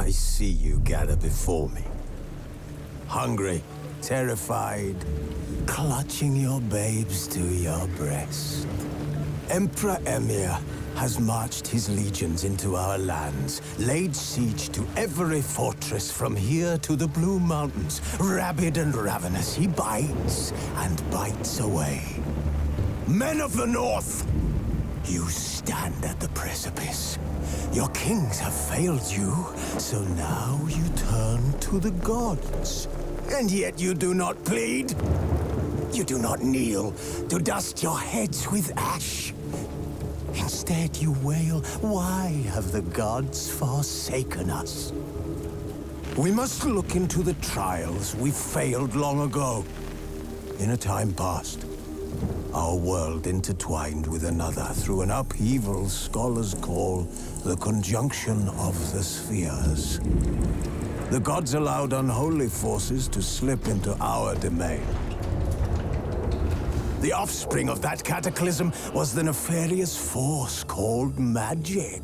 I see you gather before me. Hungry, terrified, clutching your babes to your breast. Emperor Emhyr has marched his legions into our lands, laid siege to every fortress from here to the Blue Mountains. Rabid and ravenous, he bites and bites away. Men of the North, you stand at the precipice. Your kings have failed you, so now you turn to the gods. And yet you do not plead. You do not kneel to dust your heads with ash. Instead you wail, why have the gods forsaken us? We must look into the trials we failed long ago. In a time past, our world intertwined with another through an upheaval scholars call the conjunction of the spheres. The gods allowed unholy forces to slip into our domain. The offspring of that cataclysm was the nefarious force called magic.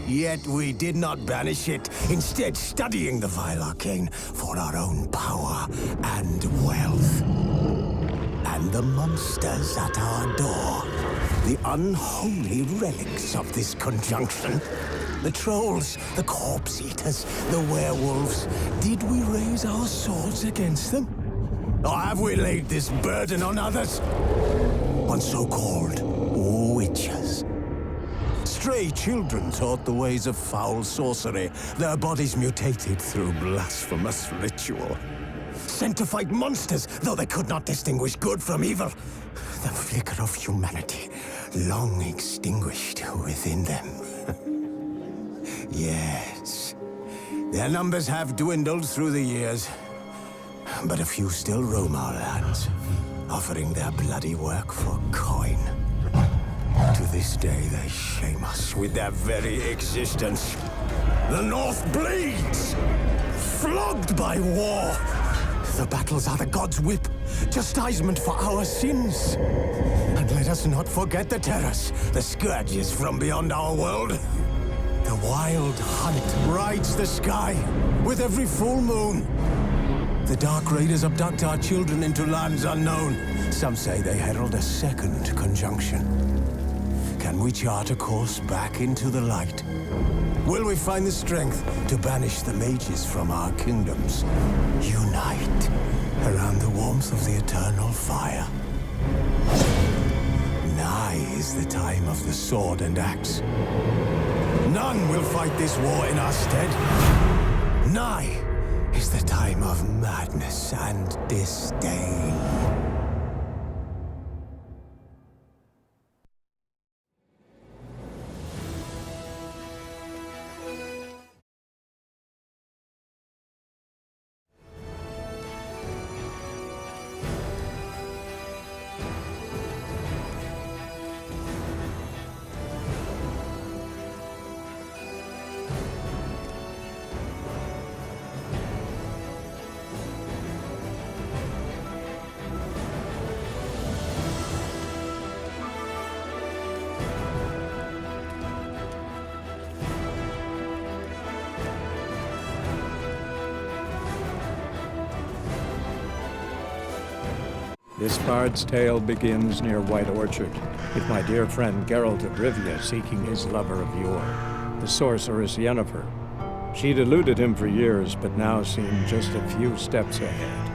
Yet we did not banish it, instead studying the vile arcane for our own power and wealth. And the monsters at our door, the unholy relics of this conjunction. The trolls, the corpse eaters, the werewolves. Did we raise our swords against them? Or have we laid this burden on others? On so-called witches. Stray children taught the ways of foul sorcery, their bodies mutated through blasphemous ritual. Sent to fight monsters, though they could not distinguish good from evil. The flicker of humanity, long extinguished within them. Yes, their numbers have dwindled through the years. But a few still roam our lands, offering their bloody work for coin. To this day, they shame us with their very existence. The North bleeds, flogged by war. The battles are the gods' whip, chastisement for our sins. And let us not forget the terrors, the scourges from beyond our world. The wild hunt rides the sky with every full moon. The Dark Raiders abduct our children into lands unknown. Some say they herald a second conjunction. Can we chart a course back into the light? Will we find the strength to banish the mages from our kingdoms? Unite around the warmth of the eternal fire. Nigh is the time of the sword and axe. None will fight this war in our stead. Nigh is the time of madness and disdain. This bard's tale begins near White Orchard, with my dear friend Geralt of Rivia seeking his lover of yore, the sorceress Yennefer. She'd eluded him for years, but now seemed just a few steps ahead.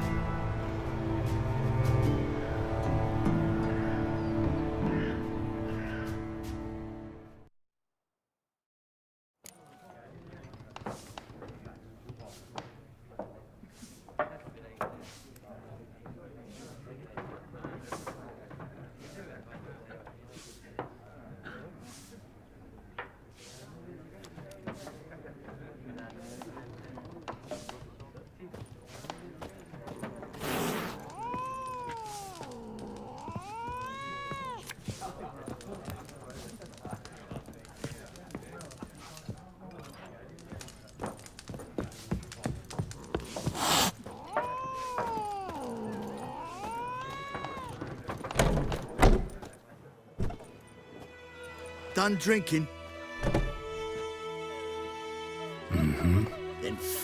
Done drinking?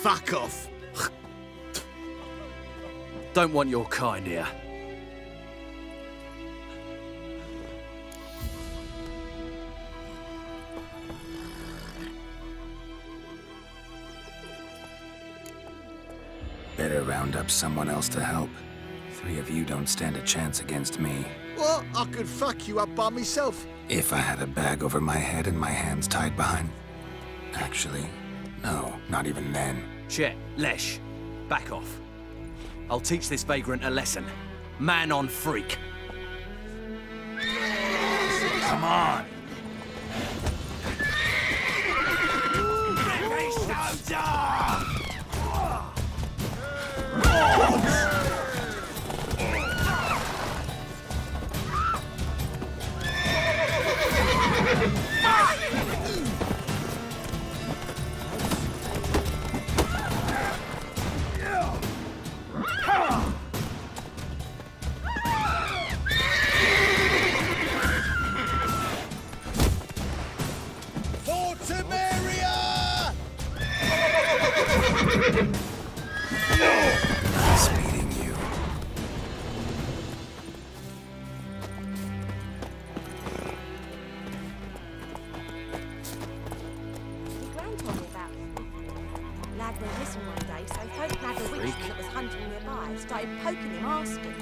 fuck off. Don't want your kind here. Better round up someone else to help. 3 of you don't stand a chance against me. What? I could fuck you up by myself. If I had a bag over my head and my hands tied behind... Actually, no, not even then. Chet, Lesh, back off. I'll teach this vagrant a lesson. Man on freak. Come on! Fortimeria! Nice meeting you. Gran told me about it. Lad went missing one day, so folk grabbed a witchman that was hunting nearby and started poking him, asking.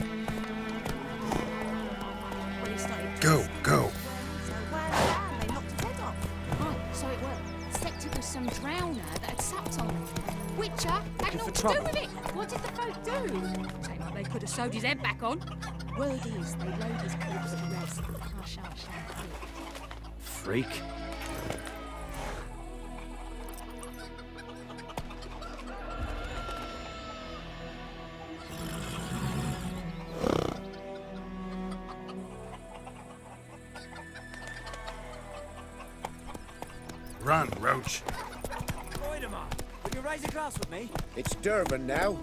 When he started Go, go. so wham, they knocked his head off. Right, so it worked. Suspected was some drowner that had supped on him. Witcher had Looking naught for to trouble. do with it. What did the folk do? Take like they could have sewed his head back on. Word is they load his corpse to rest. Hush, hush, hush. Freak. Run, Roach. Will you raise a glass with me? It's Durban now.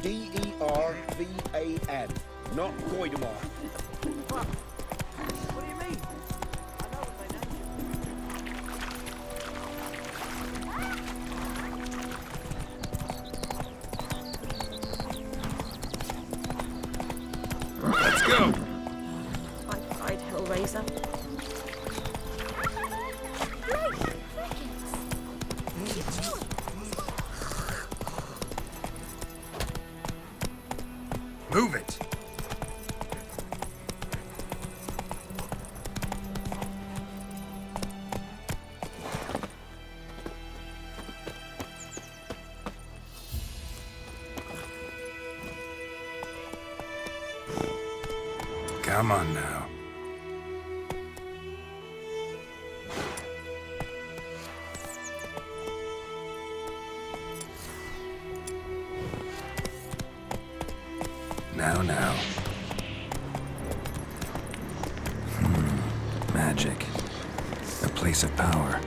D-E-R-V-A-N. Not Goidemar. What do you mean? I know what they named you. Let's go. I cried Hellraiser. Move it. Come on now. Now. Magic. A place of power.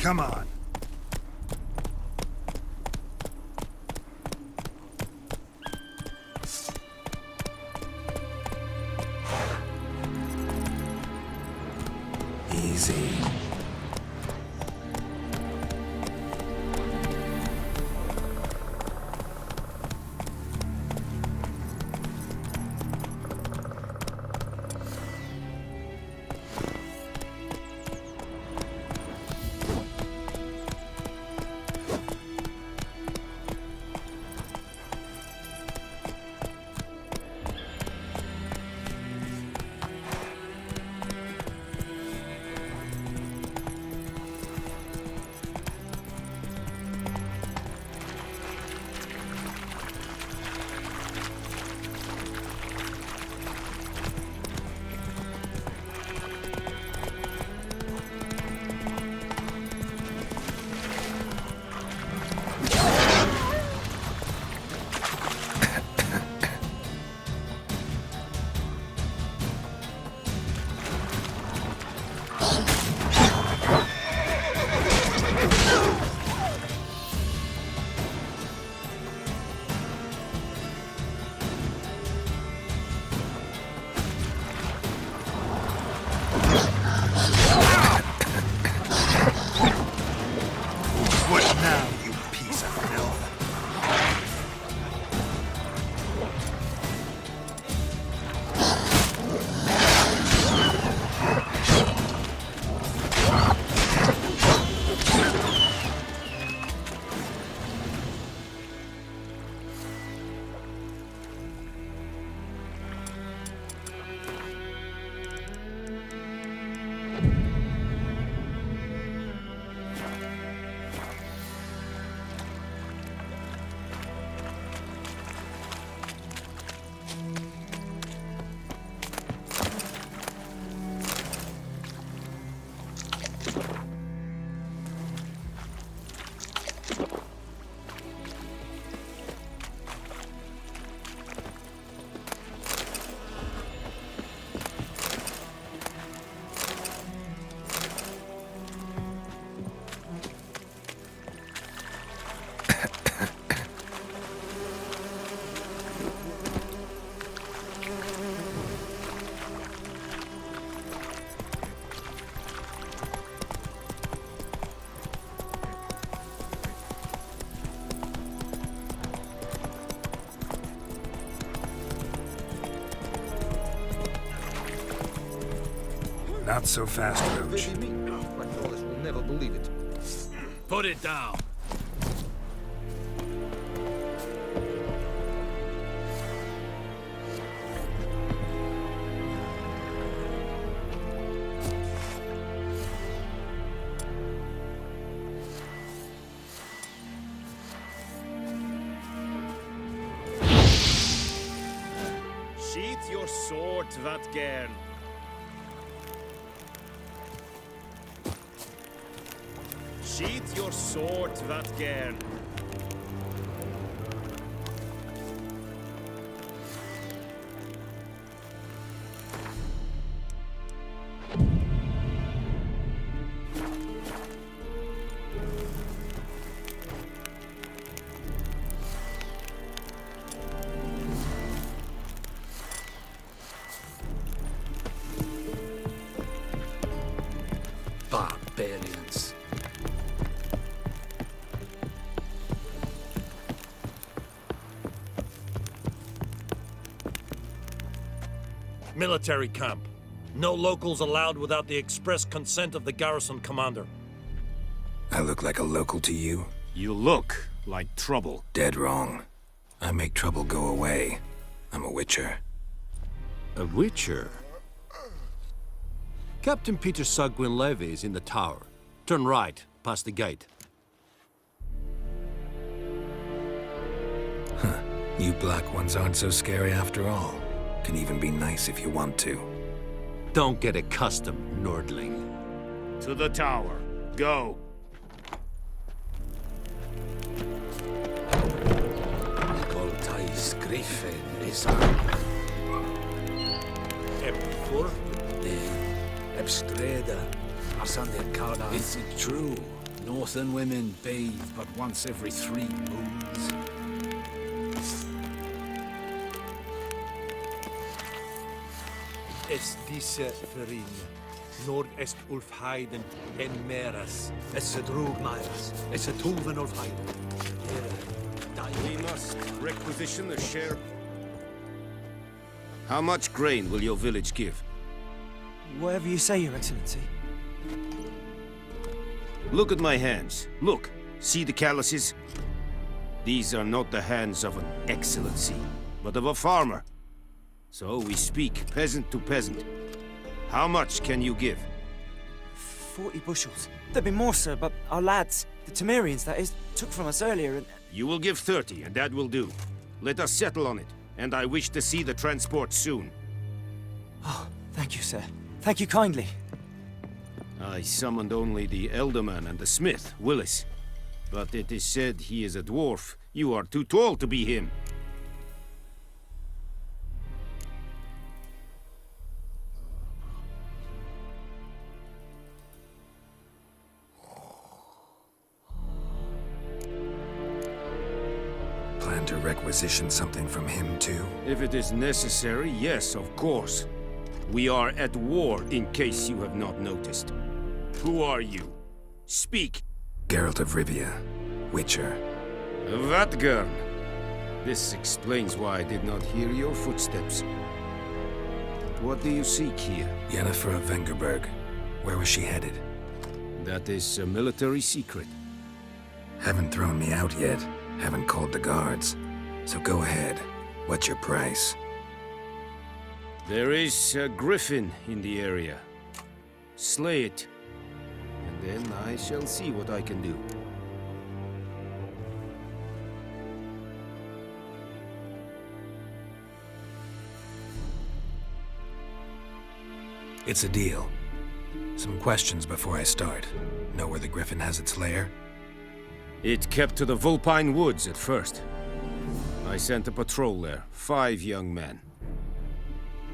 Come on. Easy. What now, you piece of filth? Not so fast, Roach. My Wallace will never believe it. Put it down. Sheath your sword, Vatgern. Sheath your sword, Vatgern. Barbarians. Military camp. No locals allowed without the express consent of the garrison commander. I look like a local to you? You look like trouble. Dead wrong. I make trouble go away. I'm a witcher. A witcher? Captain Peter Sagwin Levy is in the tower. Turn right, past the gate. Huh. You black ones aren't so scary after all. Can even be nice if you want to. Don't get accustomed, Nordling. To the tower. Go. Coltais Griffin is Ebfur, Ebstreda, Asande Kada. Is it true? Northern women bathe but once every 3 moons. Es diese Verin, Nord est Ulf Heiden en Meras, es drug Myers, es Tuven Ulf Heiden. We must requisition a share. How much grain will your village give? Whatever you say, Your Excellency. Look at my hands. Look. See the calluses? These are not the hands of an excellency, but of a farmer. So we speak peasant to peasant. How much can you give? 40 bushels. There'd be more, sir, but our lads, the Temerians, that is, took from us earlier and... You will give 30, and that will do. Let us settle on it, and I wish to see the transport soon. Oh, thank you, sir. Thank you kindly. I summoned only the Elderman and the smith, Willis. But it is said he is a dwarf. You are too tall to be him. Plan to requisition something from him, too? If it is necessary, yes, of course. We are at war, in case you have not noticed. Who are you? Speak! Geralt of Rivia, Witcher. Vatgern! This explains why I did not hear your footsteps. What do you seek here? Yennefer of Vengerberg. Where was she headed? That is a military secret. Haven't thrown me out yet. Haven't called the guards. So go ahead. What's your price? There is a griffin in the area. Slay it. And then I shall see what I can do. It's a deal. Some questions before I start. Know where the griffin has its lair? It kept to the Vulpine Woods at first. I sent a patrol there, 5 young men.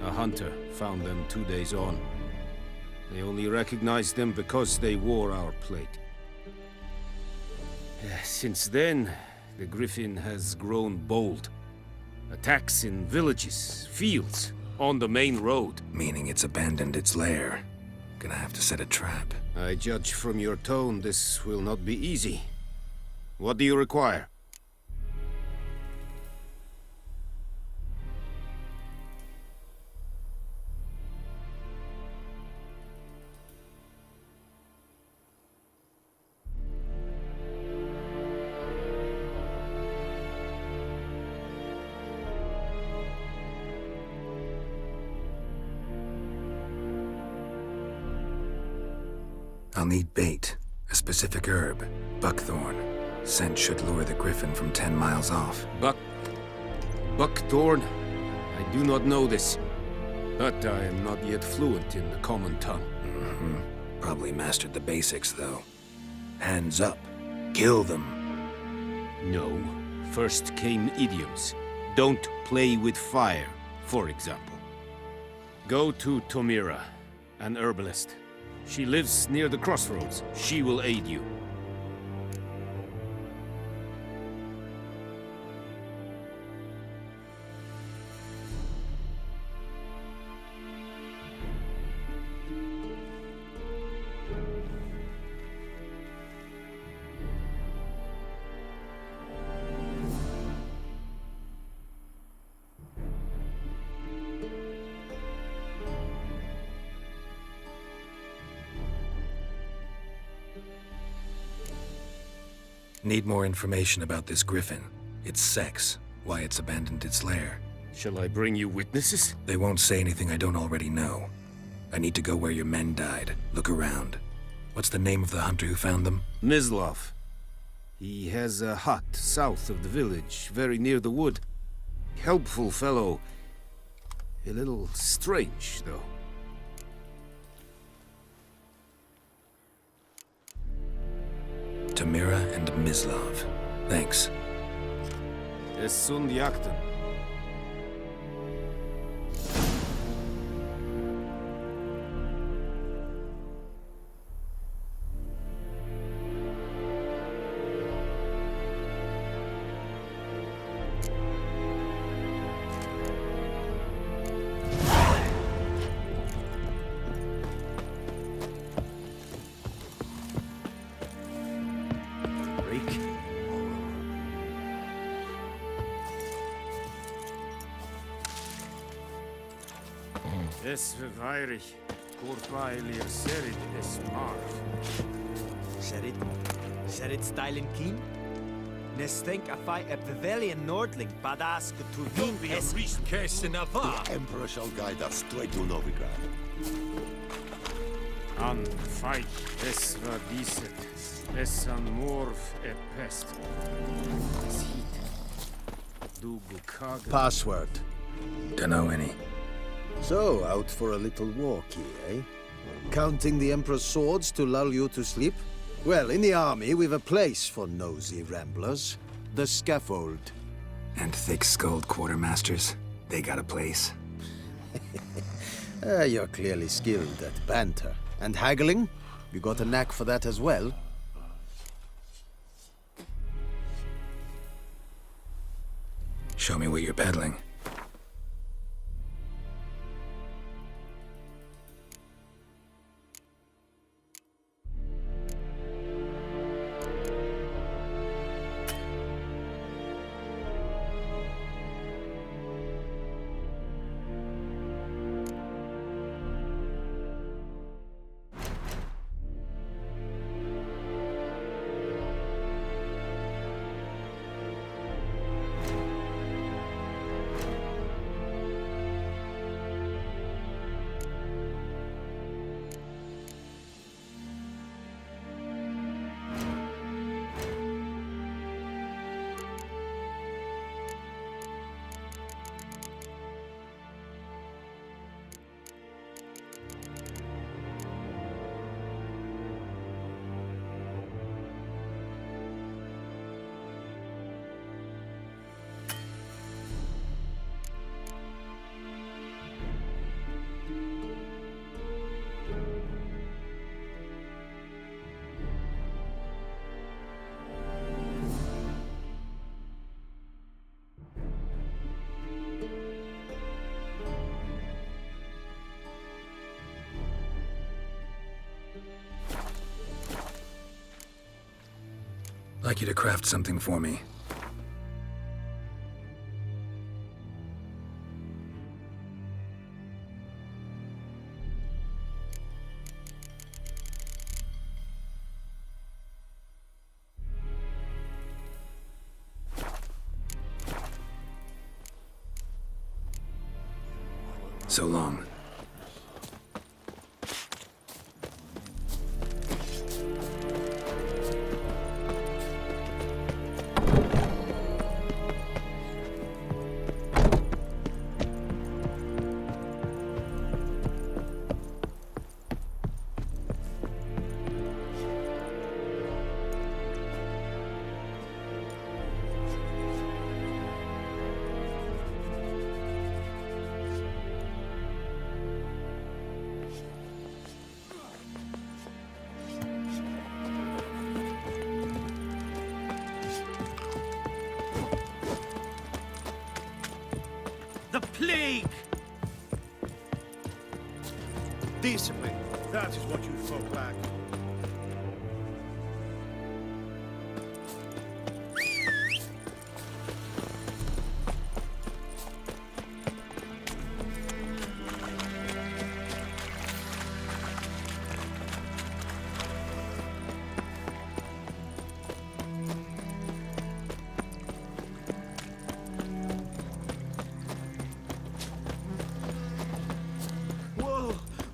A hunter found them 2 days on. They only recognized them because they wore our plate. Since then, the griffin has grown bold. Attacks in villages, fields, on the main road. Meaning it's abandoned its lair. Gonna have to set a trap. I judge from your tone this will not be easy. What do you require? I'll need bait, a specific herb, buckthorn. Scent should lure the griffin from 10 miles off. Buckthorn? I do not know this, but I am not yet fluent in the common tongue. Probably mastered the basics, though. Hands up. Kill them. No. First came idioms. Don't play with fire, for example. Go to Tomira, an herbalist. She lives near the crossroads. She will aid you. Need more information about this griffin. Its sex, why it's abandoned its lair. Shall I bring you witnesses? They won't say anything I don't already know. I need to go where your men died. Look around. What's the name of the hunter who found them? Mislav. He has a hut south of the village, very near the wood. Helpful fellow. A little strange, though. Tomira and Mislav. Thanks. Es sunt jakten. Es veirig, Corpailir serid es marv. Serit stylen keen? Nestenk a fight a Pavilion Nordling, badass Tuvin es Case in Navarre. The Emperor shall guide us straight to Novigrad. An fight es vadiset, es an morv e pest. Zit. Du gukaga. Password. Dunno any. So, out for a little walk here, eh? Counting the Emperor's swords to lull you to sleep? Well, in the army, we've a place for nosy ramblers. The scaffold. And thick-skulled quartermasters, they got a place. You're clearly skilled at banter. And haggling? You got a knack for that as well? Show me what you're peddling. Like you to craft something for me. So long. The plague! Decently, that is what you folk lack.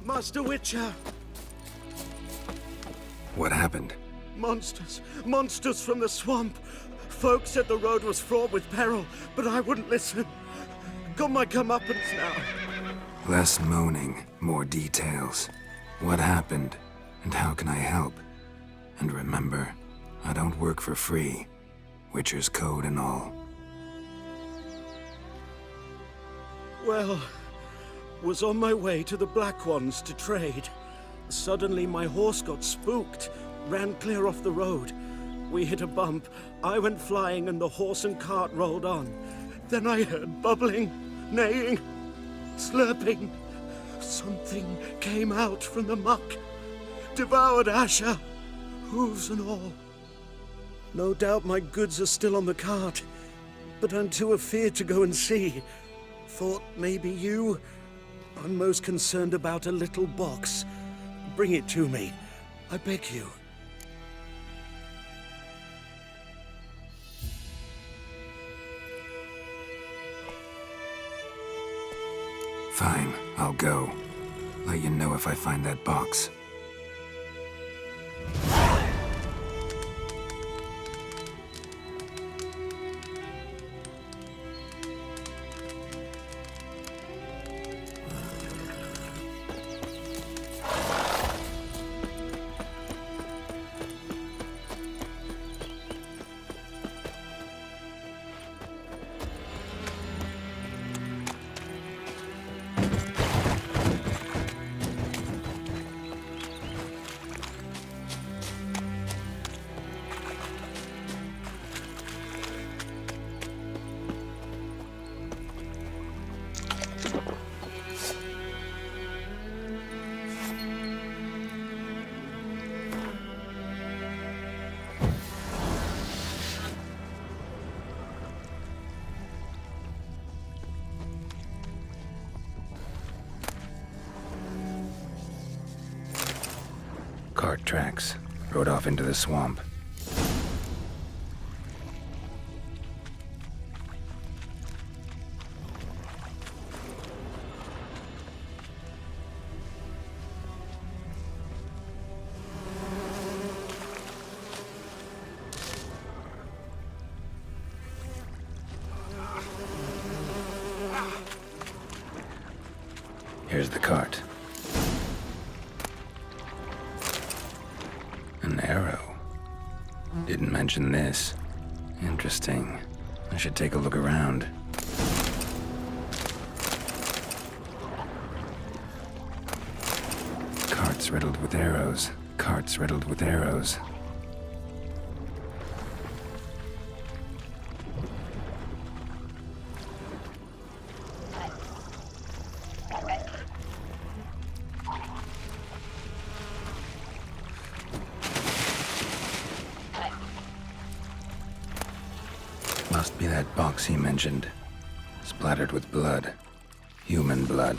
Master Witcher! What happened? Monsters! Monsters from the swamp! Folk said the road was fraught with peril, but I wouldn't listen. Got my comeuppance now. Less moaning, more details. What happened, and how can I help? And remember, I don't work for free. Witcher's code and all. Well, was on my way to the Black Ones to trade. Suddenly my horse got spooked, ran clear off the road. We hit a bump, I went flying and the horse and cart rolled on. Then I heard bubbling, neighing, slurping. Something came out from the muck, devoured Asher, hooves and all. No doubt my goods are still on the cart, but I'm too afeard to go and see. Thought maybe you... I'm most concerned about a little box. Bring it to me. I beg you. Fine, I'll go. Let you know if I find that box. Cart tracks. Rode off into the swamp. Here's the cart. An arrow. Didn't mention this. Interesting. I should take a look around. Carts riddled with arrows. Carts riddled with arrows. Must be that box he mentioned. Splattered with blood. Human blood.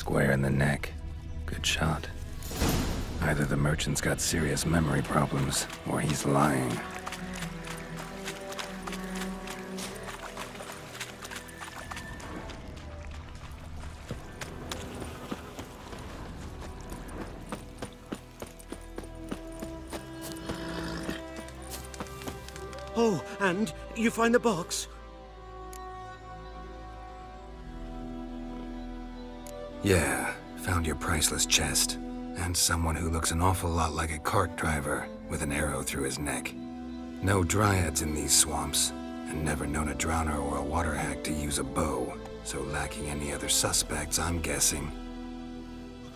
square in the neck. Good shot. Either the merchant's got serious memory problems, or he's lying. Oh, and you find the box? Yeah, found your priceless chest. And someone who looks an awful lot like a cart driver with an arrow through his neck. No dryads in these swamps, and never known a drowner or a water hag to use a bow, so lacking any other suspects, I'm guessing.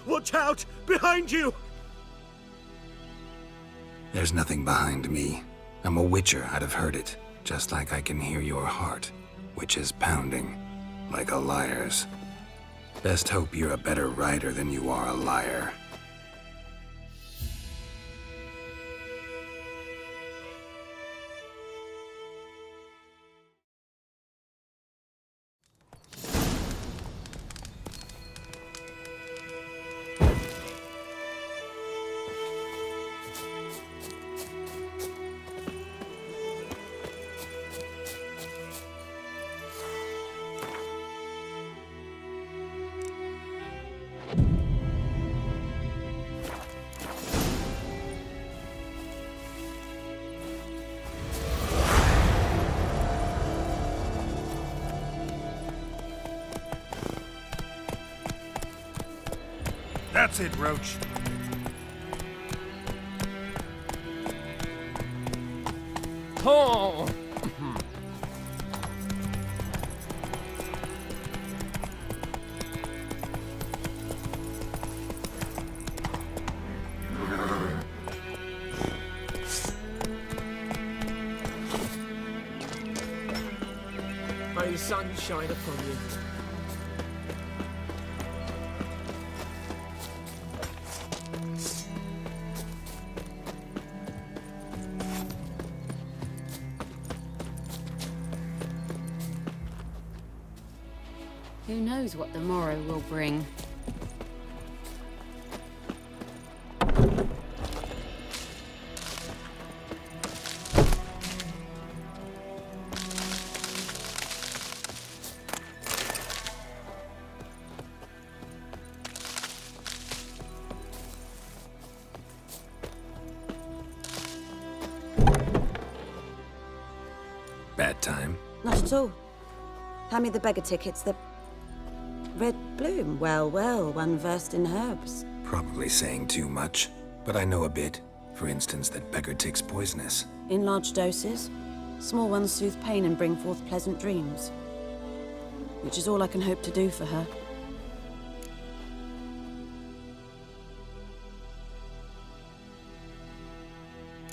Watch out! Behind you! There's nothing behind me. I'm a witcher, I'd have heard it, just like I can hear your heart, which is pounding, like a liar's. Best hope you're a better rider than you are a liar. That's it, Roach. Oh! May the sun shine upon you. Who knows what the morrow will bring? Bad time? Not at all. Hand me the beggar tickets, the red bloom. Well, well, one versed in herbs. Probably saying too much, but I know a bit. For instance, that beggar tick's poisonous. In large doses. Small ones soothe pain and bring forth pleasant dreams. Which is all I can hope to do for her.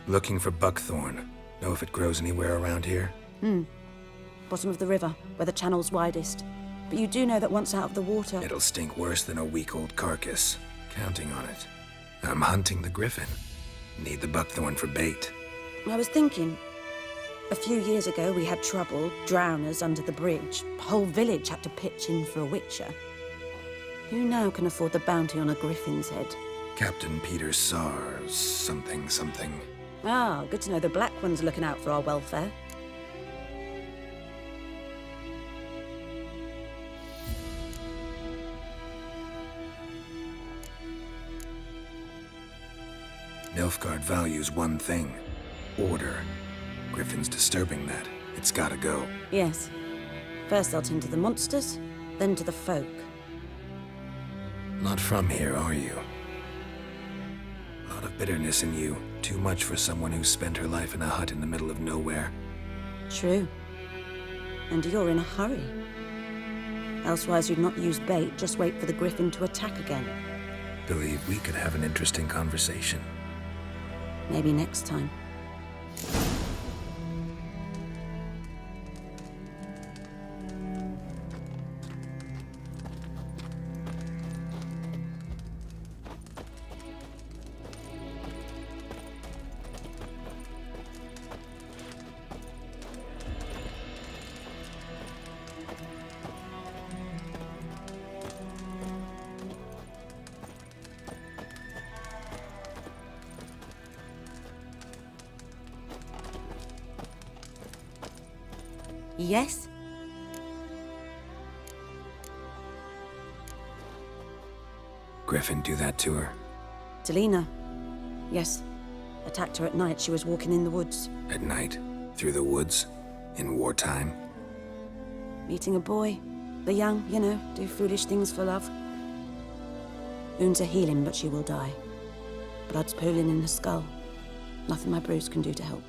Looking for buckthorn. Know if it grows anywhere around here? Bottom of the river, where the channel's widest. But you do know that once out of the water... It'll stink worse than a week-old carcass. Counting on it. I'm hunting the griffin. Need the buckthorn for bait. I was thinking... A few years ago, we had trouble, drowners under the bridge. The whole village had to pitch in for a witcher. Who now can afford the bounty on a griffin's head? Captain Peter Sars, something. Ah, good to know the Black One's looking out for our welfare. Nilfgaard values one thing. Order. Griffin's disturbing that. It's gotta go. Yes. First they'll tend to the monsters, then to the folk. Not from here, are you? A lot of bitterness in you. Too much for someone who spent her life in a hut in the middle of nowhere. True. And you're in a hurry. Elsewise you'd not use bait, just wait for the griffin to attack again. Believe we could have an interesting conversation. Maybe next time. Yes? Griffin do that to her? Delina? Yes. Attacked her at night. She was walking in the woods. At night? Through the woods? In wartime? Meeting a boy. The young, you know, do foolish things for love. Wounds are healing, but she will die. Blood's pooling in her skull. Nothing my bruise can do to help.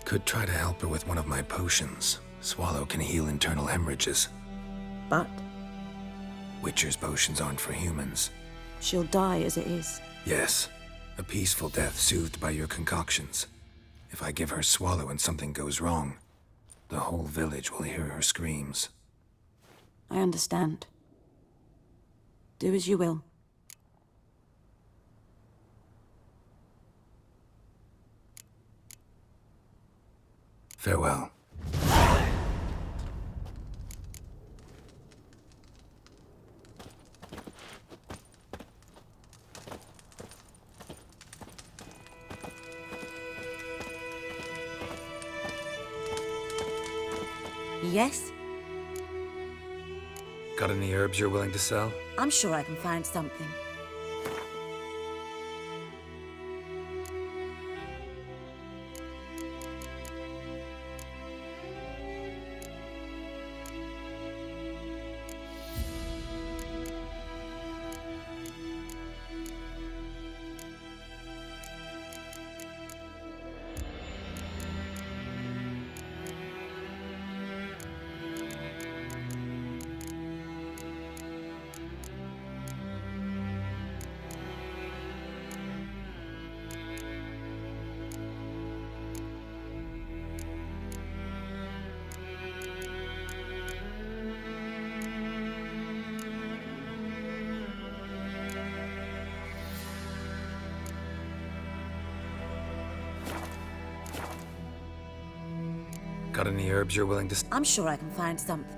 Could try to help her with one of my potions. Swallow can heal internal hemorrhages. But? Witcher's potions aren't for humans. She'll die as it is. Yes. A peaceful death soothed by your concoctions. If I give her Swallow and something goes wrong, the whole village will hear her screams. I understand. Do as you will. Farewell. Yes? Got any herbs you're willing to sell? I'm sure I can find something. Got any herbs you're willing to... I'm sure I can find something.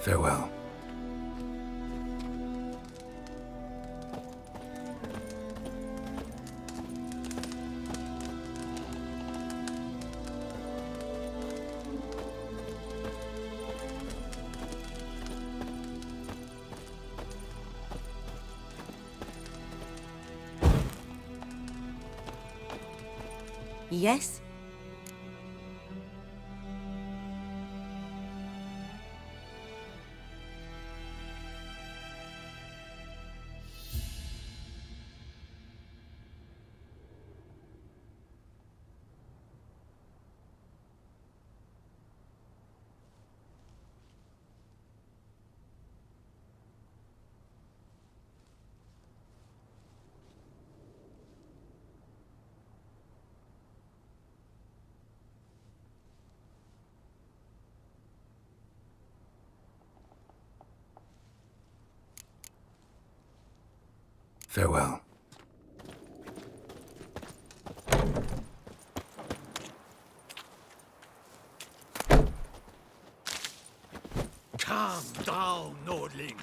Farewell. Yes? Farewell. Calm down, Nordling.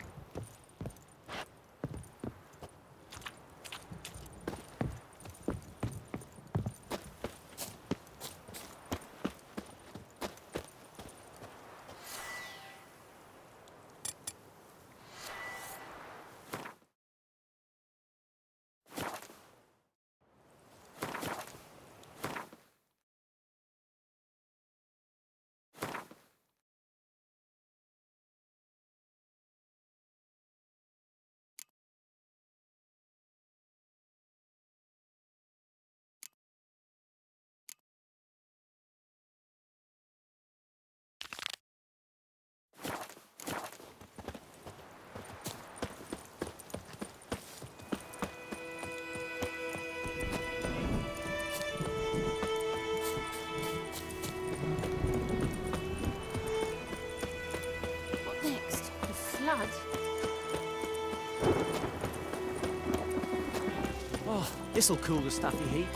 This'll cool the stuffy heat.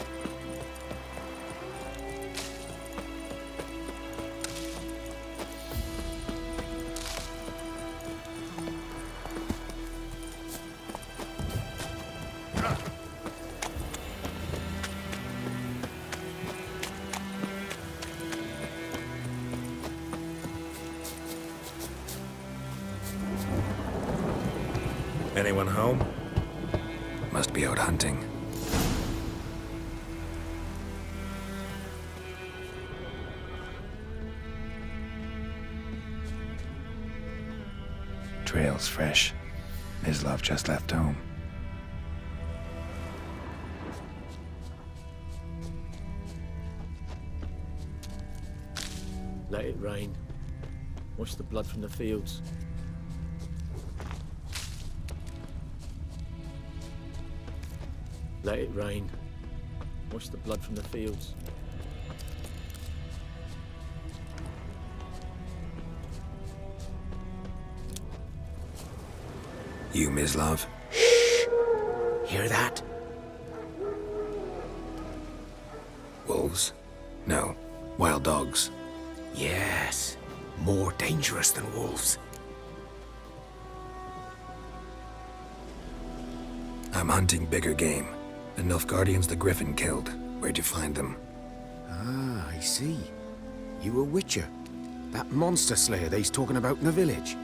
Anyone home? Must be out hunting. Trail's fresh. Mislav just left home. Let it rain. Wash the blood from the fields. Let it rain. Wash the blood from the fields. You, Mislav? Hear that? Wolves? No. Wild dogs. Yes. More dangerous than wolves. I'm hunting bigger game. The Nilfgaardians the Griffin killed. Where'd you find them? Ah, I see. You a witcher. That monster slayer they's talking about in the village.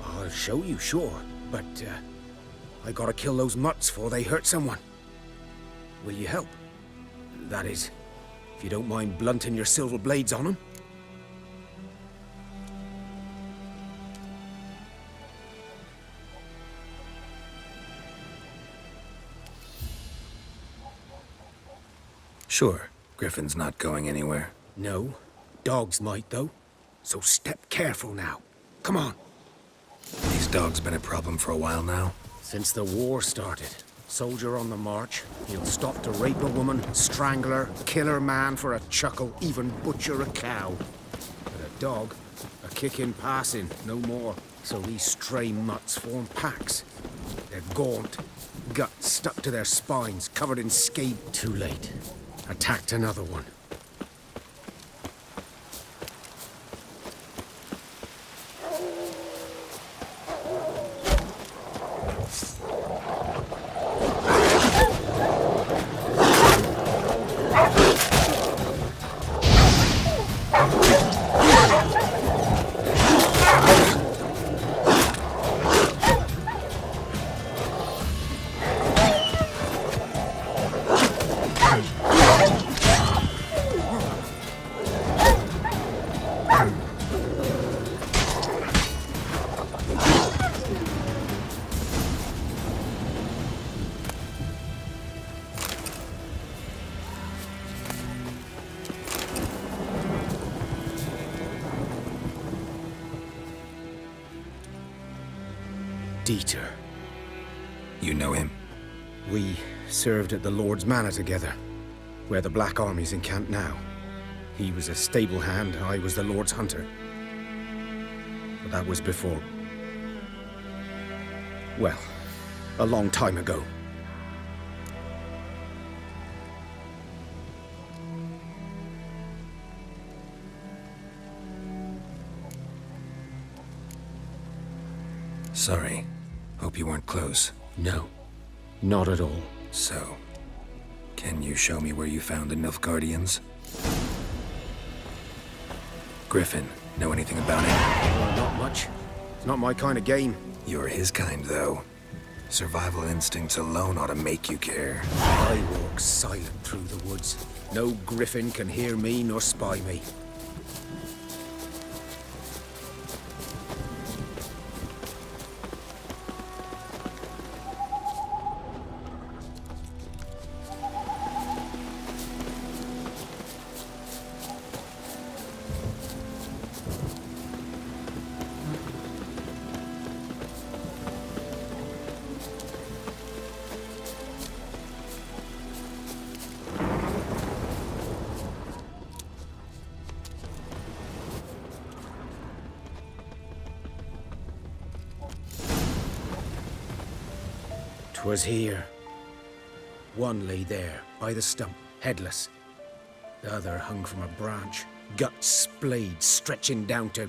I'll show you, sure. But, I gotta kill those mutts before they hurt someone. Will you help? That is, if you don't mind blunting your silver blades on them. Sure. Griffin's not going anywhere. No. Dogs might, though. So step careful now. Come on. These dogs been a problem for a while now? Since the war started. Soldier on the march. He'll stop to rape a woman, strangle her, kill her man for a chuckle, even butcher a cow. But a dog, a kick in passing, no more. So these stray mutts form packs. They're gaunt, guts stuck to their spines, covered in scabe. Too late. Attacked another one. Dieter. You know him? We served at the Lord's Manor together, where the Black Army's encamped now. He was a stable hand, I was the Lord's hunter. But that was before... well, a long time ago. Sorry. Hope you weren't close. No, not at all. So, can you show me where you found the Nilfgaardians? Griffin, know anything about it? Well, not much. It's not my kind of game. You're his kind, though. Survival instincts alone ought to make you care. I walk silent through the woods. No griffin can hear me nor spy me. 'Twas here. One lay there, by the stump, headless. The other hung from a branch, guts splayed, stretching down to...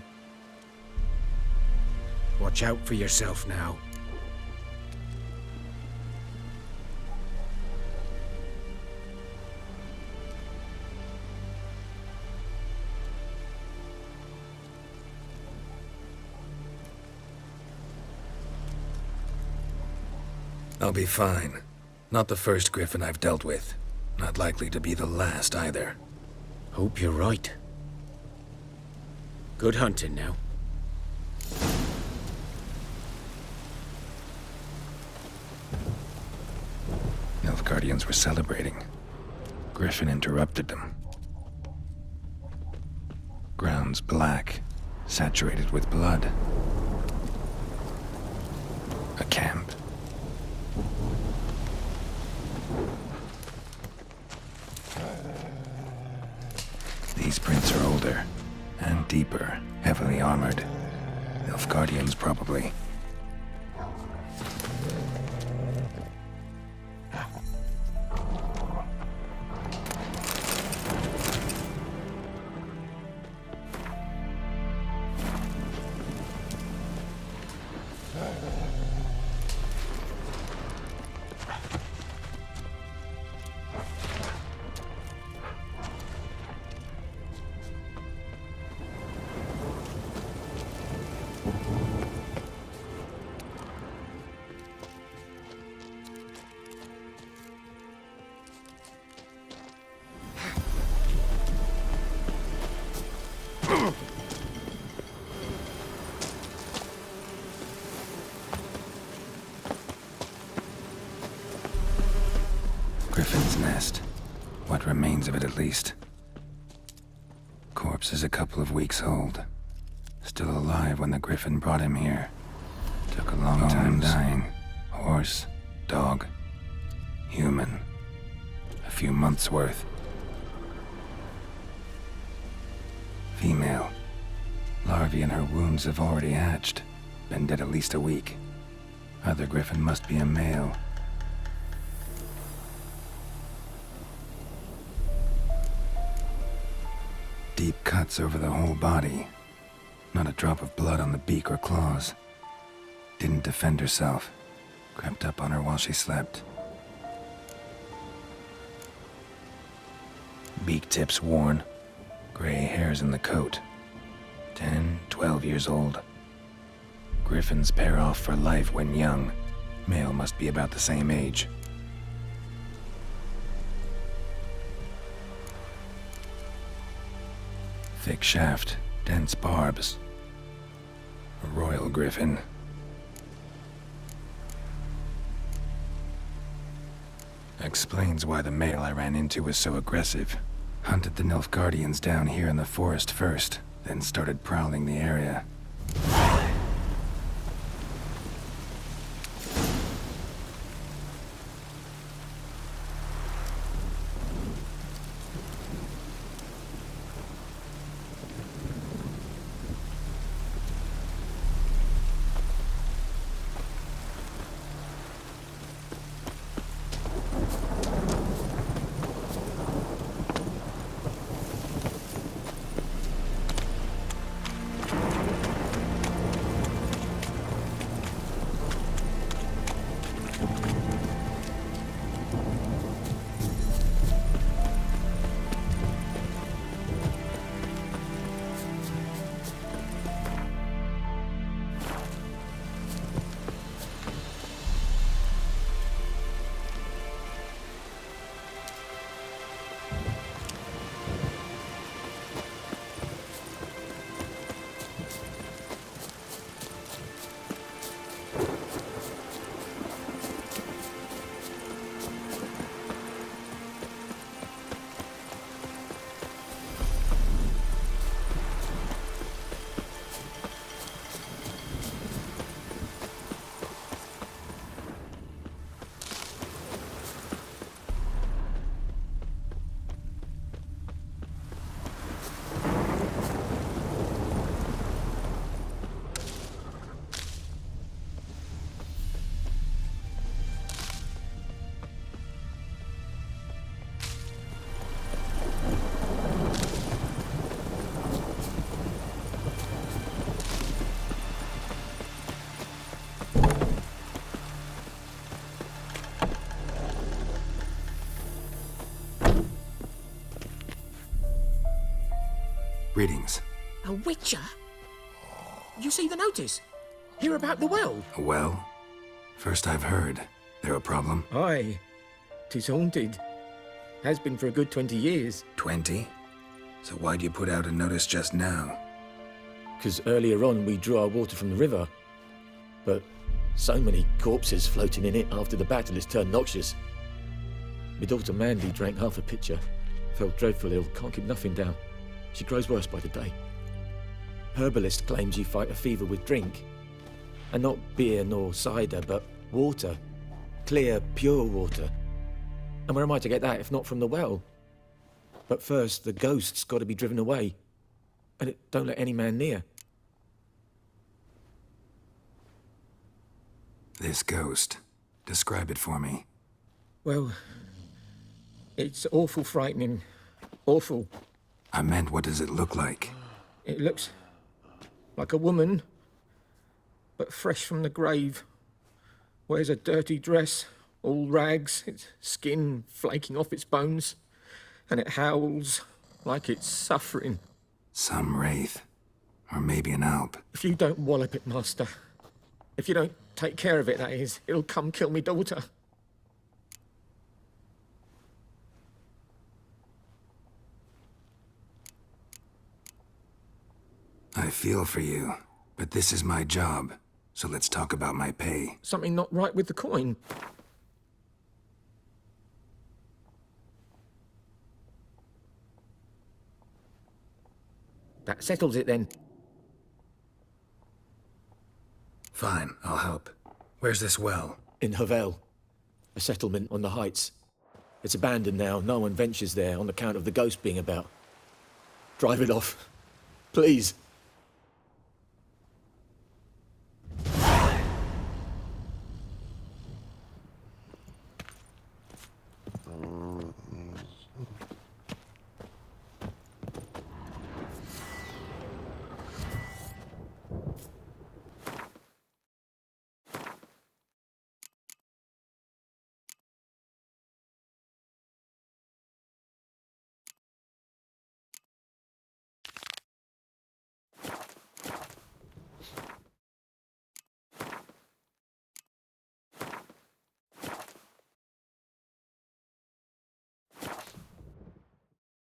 Watch out for yourself now. I'll be fine. Not the first griffin I've dealt with. Not likely to be the last either. Hope you're right. Good hunting now. Nilfgaardians were celebrating. Griffin interrupted them. Ground's black, saturated with blood. A camp. These prints are older and deeper, heavily armored. Nilfgaardians, probably. Griffin's nest. What remains of it, at least. Corpse is a couple of weeks old. Still alive when the Griffin brought him here. Took a long time dying. Horse, dog, human. A few months' worth. Female. Larvae in her wounds have already hatched. Been dead at least a week. Other Griffin must be a male. Deep cuts over the whole body. Not a drop of blood on the beak or claws. Didn't defend herself. Crept up on her while she slept. Beak tips worn. Gray hairs in the coat. 10, 12 years old. Griffins pair off for life when young. Male must be about the same age. Thick shaft, dense barbs. A royal griffin. Explains why the male I ran into was so aggressive. Hunted the Nilfgaardians down here in the forest first, then started prowling the area. Greetings. A witcher? You see the notice? Hear about the well? A well? First I've heard. There a problem? Aye. 'Tis haunted. Has been for a good 20 years. 20? So why'd you put out a notice just now? 'Cause earlier on we drew our water from the river. But so many corpses floating in it after the battle has turned noxious. My daughter Mandy drank half a pitcher. Felt dreadful ill, can't keep nothing down. She grows worse by the day. Herbalist claims you fight a fever with drink. And not beer nor cider, but water. Clear, pure water. And where am I to get that if not from the well? But first, the ghost's got to be driven away. And it don't let any man near. This ghost. Describe it for me. Well, it's awful frightening. Awful. I meant, what does it look like? It looks like a woman, but fresh from the grave. Wears a dirty dress, all rags, its skin flaking off its bones, and it howls like it's suffering. Some wraith. Or maybe an alp. If you don't wallop it, Master, if you don't take care of it, that is, it'll come kill me daughter. I feel for you, but this is my job, so let's talk about my pay. Something not right with the coin. That settles it then. Fine, I'll help. Where's this well? In Havel, a settlement on the heights. It's abandoned now, no one ventures there on account of the ghost being about. Drive it off, please.